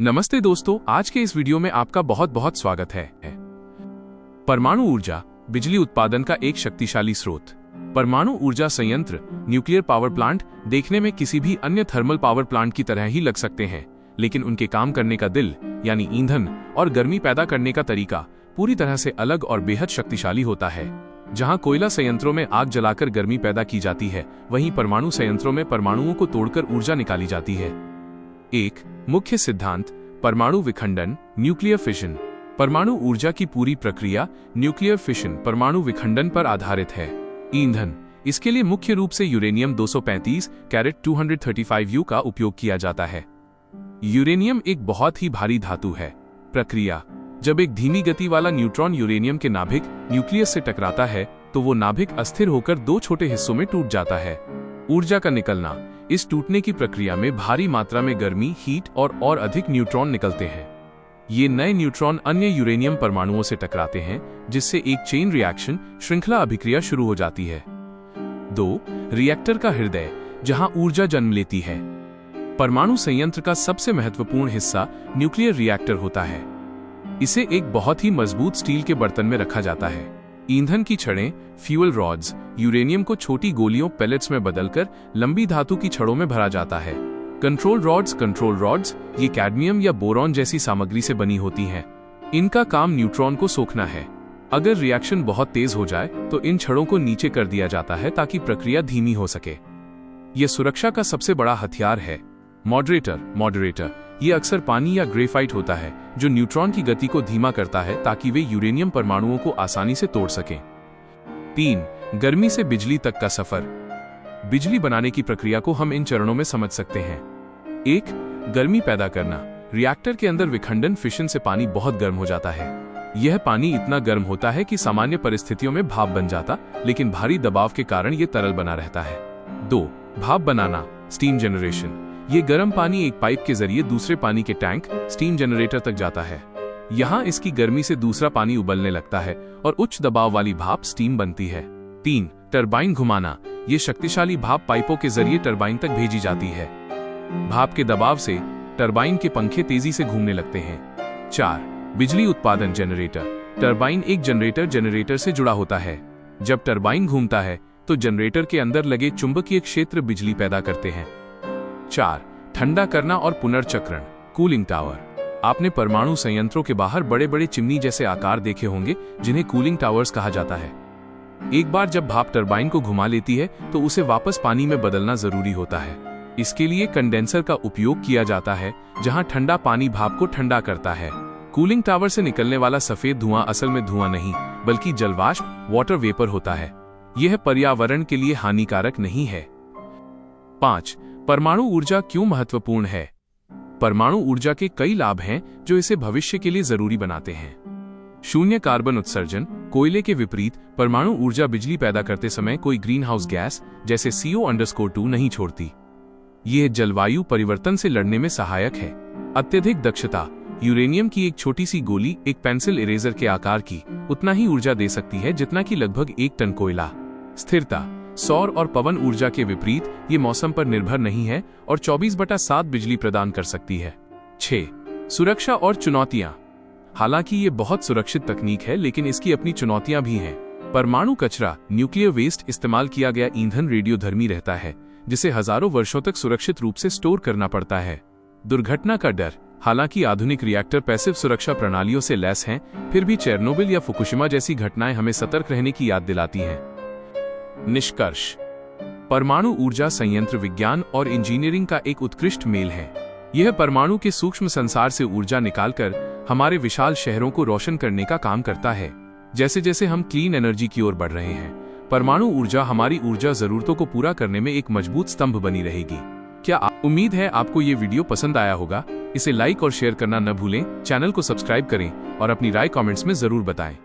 नमस्ते दोस्तों, आज के इस वीडियो में आपका बहुत बहुत स्वागत है। परमाणु ऊर्जा बिजली उत्पादन का एक शक्तिशाली स्रोत। परमाणु ऊर्जा संयंत्र न्यूक्लियर पावर प्लांट देखने में किसी भी अन्य थर्मल पावर प्लांट की तरह ही लग सकते हैं, लेकिन उनके काम करने का दिल यानी ईंधन और गर्मी पैदा करने का तरीका पूरी तरह से अलग और बेहद शक्तिशाली होता है। जहां कोयला संयंत्रों में आग जलाकर गर्मी पैदा की जाती है, वहीं परमाणु संयंत्रों में परमाणुओं को तोड़कर ऊर्जा निकाली जाती है। एक मुख्य सिद्धांत परमाणु विखंडन न्यूक्लियर फिशन। परमाणु ऊर्जा की पूरी प्रक्रिया न्यूक्लियर फिशन परमाणु विखंडन पर आधारित है। ईंधन इसके लिए मुख्य रूप से यूरेनियम 235 कैरेट 235U का उपयोग किया जाता है। यूरेनियम एक बहुत ही भारी धातु है। प्रक्रिया जब एक धीमी गति वाला न्यूट्रॉन यूरेनियम के नाभिक न्यूक्लियस से टकराता है तो वो नाभिक अस्थिर होकर दो छोटे हिस्सों में टूट जाता है। ऊर्जा का निकलना इस टूटने की प्रक्रिया में भारी मात्रा में गर्मी हीट और अधिक न्यूट्रॉन निकलते हैं। ये नए न्यूट्रॉन अन्य यूरेनियम परमाणुओं से टकराते हैं, जिससे एक चेन रिएक्शन श्रृंखला अभिक्रिया शुरू हो जाती है। 2. रिएक्टर का हृदय जहां ऊर्जा जन्म लेती है। परमाणु संयंत्र का सबसे महत्वपूर्ण हिस्सा न्यूक्लियर रिएक्टर होता है। इसे एक बहुत ही मजबूत स्टील के बर्तन में रखा जाता है। ईंधन की छड़ें फ्यूल रॉड्स यूरेनियम को छोटी गोलियों पेलेट्स में बदलकर लंबी धातु की छड़ों में भरा जाता है। कंट्रोल रॉड्स ये कैडमियम या बोरॉन जैसी सामग्री से बनी होती हैं। इनका काम न्यूट्रॉन को सोखना है। अगर रिएक्शन बहुत तेज हो जाए तो इन छड़ों को नीचे कर दिया जाता है ताकि प्रक्रिया धीमी हो सके। यह सुरक्षा का सबसे बड़ा हथियार है। मॉडरेटर ये अक्सर पानी या ग्रेफाइट होता है जो न्यूट्रॉन की गति को धीमा करता है ताकि वे यूरेनियम परमाणुओं को आसानी से तोड़ सकें। 3. गर्मी से बिजली तक का सफर। बिजली बनाने की प्रक्रिया को हम इन चरणों में समझ सकते हैं। 1. गर्मी पैदा करना। रिएक्टर के अंदर विखंडन फिशन से पानी बहुत गर्म हो जाता है। यह पानी इतना गर्म होता है कि सामान्य परिस्थितियों में भाप बन जाता, लेकिन भारी दबाव के कारण यह तरल बना रहता है। 2. भाप बनाना स्टीम जनरेशन। ये गर्म पानी एक पाइप के जरिए दूसरे पानी के टैंक स्टीम जनरेटर तक जाता है। यहाँ इसकी गर्मी से दूसरा पानी उबलने लगता है और उच्च दबाव वाली भाप स्टीम बनती है। 3. टरबाइन घुमाना। ये शक्तिशाली भाप पाइपों के जरिए टरबाइन तक भेजी जाती है। भाप के दबाव से टरबाइन के पंखे तेजी से घूमने लगते हैं। 4. बिजली उत्पादन जनरेटर। टरबाइन एक जनरेटर से जुड़ा होता है। जब टरबाइन घूमता है तो जनरेटर के अंदर लगे चुंबकीय क्षेत्र बिजली पैदा करते हैं। 4. ठंडा करना और पुनर्चक्रण कूलिंग टावर। आपने परमाणु संयंत्रों के बाहर बड़े बड़े चिमनी जैसे आकार देखे होंगे, जिन्हें कूलिंग टावर्स कहा जाता है। एक बार जब भाप टरबाइन को घुमा लेती है तो उसे वापस पानी में बदलना जरूरी होता है। इसके लिए कंडेंसर का उपयोग किया जाता है, जहां ठंडा पानी भाप को ठंडा करता है। कूलिंग टावर से निकलने वाला सफेद धुआं असल में धुआं नहीं, बल्कि जलवाष्प वाटर वेपर होता है। यह पर्यावरण के लिए हानिकारक नहीं है। 5. परमाणु ऊर्जा क्यों महत्वपूर्ण है। परमाणु ऊर्जा के कई लाभ हैं जो इसे भविष्य के लिए जरूरी बनाते हैं। शून्य कार्बन उत्सर्जन। कोयले के विपरीत परमाणु ऊर्जा बिजली पैदा करते समय कोई ग्रीन हाउस गैस जैसे CO2 नहीं छोड़ती। यह जलवायु परिवर्तन से लड़ने में सहायक है। अत्यधिक दक्षता। यूरेनियम की एक छोटी सी गोली एक पेंसिल इरेजर के आकार की उतना ही ऊर्जा दे सकती है जितना कि लगभग 1 टन कोयला। स्थिरता। सौर और पवन ऊर्जा के विपरीत ये मौसम पर निर्भर नहीं है और 24/7 बिजली प्रदान कर सकती है। 6. सुरक्षा और चुनौतियां। हालांकि ये बहुत सुरक्षित तकनीक है, लेकिन इसकी अपनी चुनौतियां भी हैं। परमाणु कचरा न्यूक्लियर वेस्ट इस्तेमाल किया गया ईंधन रेडियोधर्मी रहता है, जिसे हजारों वर्षों तक सुरक्षित रूप से स्टोर करना पड़ता है। दुर्घटना का डर। हालांकि आधुनिक रिएक्टर पैसिव सुरक्षा प्रणालियों से लैस हैं, फिर भी चेरनोबिल या फुकुशिमा जैसी घटनाएं हमें सतर्क रहने की याद दिलाती हैं। निष्कर्ष। परमाणु ऊर्जा संयंत्र विज्ञान और इंजीनियरिंग का एक उत्कृष्ट मेल है। यह परमाणु के सूक्ष्म संसार से ऊर्जा निकालकर हमारे विशाल शहरों को रोशन करने का काम करता है। जैसे जैसे हम क्लीन एनर्जी की ओर बढ़ रहे हैं, परमाणु ऊर्जा हमारी ऊर्जा जरूरतों को पूरा करने में एक मजबूत स्तंभ बनी रहेगी। उम्मीद है आपको ये वीडियो पसंद आया होगा। इसे लाइक और शेयर करना न भूलें, चैनल को सब्सक्राइब करें और अपनी राय कमेंट्स में जरूर बताएं।